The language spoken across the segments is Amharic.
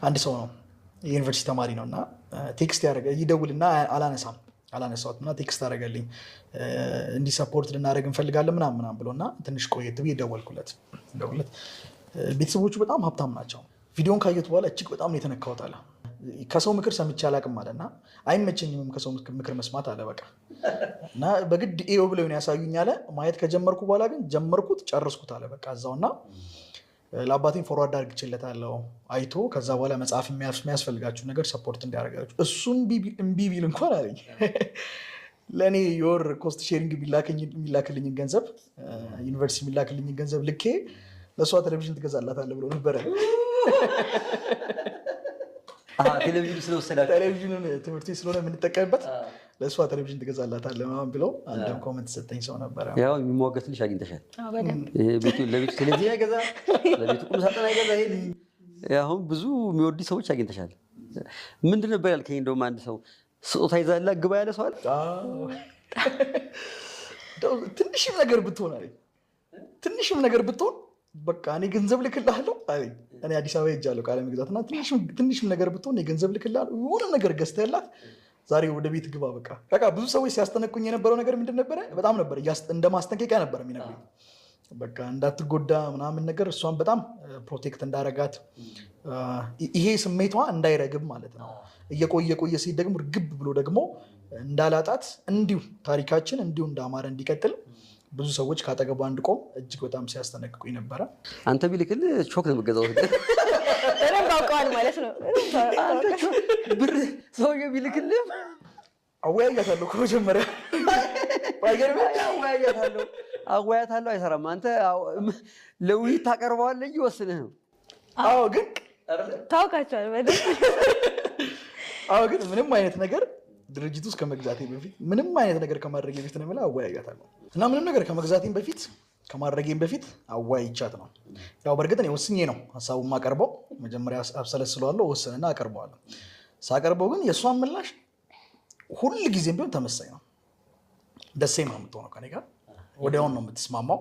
አንድ ሰው ነው የዩኒቨርሲቲ ተማሪ ነውና ቴክስት ያደርገ ይደውልና አላነሳውትና ቴክስት አደረገልኝ እንዲ ሰፖርት ልናደርግ እንፈልጋለን ምናምን ብሎና ትንሽ ቆየት ብዬ ደወልኩለት ቤተሰቦቹ በጣም ሀብታም ናቸው ቪዲዮን ካየሁት በኋላ እጅግ በጣም ነው የተነካሁት አለ ከሰው ምክር ሰምቼ አላቅም አለና አይመቸኝም ከሰው ምክር መስማት አለ በቃ እና በግድ ኤዮ ብለው ነው ያሳዩኝ አለ ማየት ከጀመርኩ በኋላ ግን ጀመርኩት ጨርስኩት አለ በቃ እዛውና ለአባቴን ፎርዋርድ አድርግቼለታለሁ አይቶ ከዛ በኋላ መጽሐፍ የሚያስፈልጋችሁ ነገር ሰፖርት እንዲያደርጋችሁ እሱን እምቢ ቢል እንኳን አለኝ ለእኔ የወር ኮስት ሼሪንግ የሚላክልኝን ገንዘብ ዩኒቨርሲቲ የሚላክልኝን ገንዘብ ልኬ ለእሷ ቴሌቪዥን ትገዛላታለህ ብሎ ነበረ ቴሌቪዥን ስለወሰዳችሁ ቴሌቪዥኑን ትምህርት ስለሆነ የምንጠቀምበት ለእሷ ቴሌቪዥን ትገዛላታለህ ምናምን ብለው አንድም ኮመንት ሰጠኝ ሰው ነበረ ያው የሚሟገትልሽ አግኝተሻል ለቤቱ ቴሌቪዥን አይገዛ ለቤቱ ቁም ሳጥን አይገዛ አሁን ብዙ የሚወዱ ሰዎች አግኝተሻል ምንድን ነበር ያልከኝ እንደውም አንድ ሰው ስጦታ ይዛላ ግባ ያለ ሰው አለ ትንሽም ነገር ብትሆን አለኝ ትንሽም ነገር ብትሆን በቃ እኔ ገንዘብ ልክልሃለሁ አለኝ እኔ አዲስ አበባ ሄጃለሁ ቃለ መግዛትና ትንሽም ነገር ብትሆን እኔ ገንዘብ ልክልሃለሁ የሆነ ነገር ገዝተህላት ዛሬ ወደ ቤት ግባ በቃ ብዙ ሰዎች ሲያስጠነቁኝ የነበረው ነገር ምንድን ነበረ በጣም ነበር እንደ ማስጠንቀቂያ ነበር የሚነግሩኝ በቃ እንዳትጎዳ ምናምን ነገር እሷን በጣም ፕሮቴክት እንዳረጋት ይሄ ስሜቷ እንዳይረግብ ማለት ነው እየቆየ ሲል ደግሞ ርግብ ብሎ ደግሞ እንዳላጣት እንዲሁ ታሪካችን እንዲሁ እንዳማረ እንዲቀጥል ብዙ ሰዎች ካጠገቡ አንድ ቆም እጅግ በጣም ሲያስጠነቅቁኝ ነበረ አንተ ቢልክል ቾክ ነው የምትገዛው እኔም አውቀዋል ማለት ነው ብር ሰውዬው ቢልክልህ አወያያታለሁ ከመጀመሪያ አወያያታለሁ አይሰራም አንተ ለውይይት ታቀርበዋለህ እንጂ ወስነህ ነው አዎ ግን ታውቃቸዋል አዎ ግን ምንም አይነት ነገር ድርጅቱ ውስጥ ከመግዛቴ በፊት ምንም አይነት ነገር ከማድረጌ በፊት ነው የምልህ አወያያታለሁ እና ምንም ነገር ከመግዛቴም በፊት ከማድረጌም በፊት አወያይቻት ነው ያው በእርግጥ እኔ ወስኜ ነው ሀሳቡን ማቀርበው መጀመሪያ አብሰለስለዋለሁ ወስንና አቀርበዋለሁ ሳቀርበው ግን የእሷን ምላሽ ሁል ጊዜም ቢሆን ተመሳኝ ነው ደሴም ነው የምትሆነው ከኔ ጋር ወዲያውን ነው የምትስማማው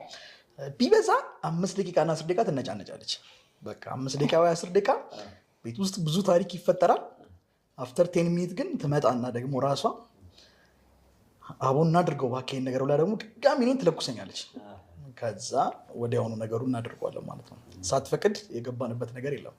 ቢበዛ 5 ደቂቃ እና 10 ደቂቃ ትነጫነጫለች በቃ 5 ደቂቃ ወይ 10 ደቂቃ ቤት ውስጥ ብዙ ታሪክ ይፈጠራል አፍተር 10 ሚኒት ግን ትመጣና ደግሞ ራሷ አሁን እናድርገው ባከኝ ነገር ብላ ደግሞ ድጋሚ እኔን ትለኩሰኛለች ከዛ ወዲያውኑ ነገሩን እናድርገዋለን ማለት ነው ሳትፈቅድ የገባንበት ነገር የለም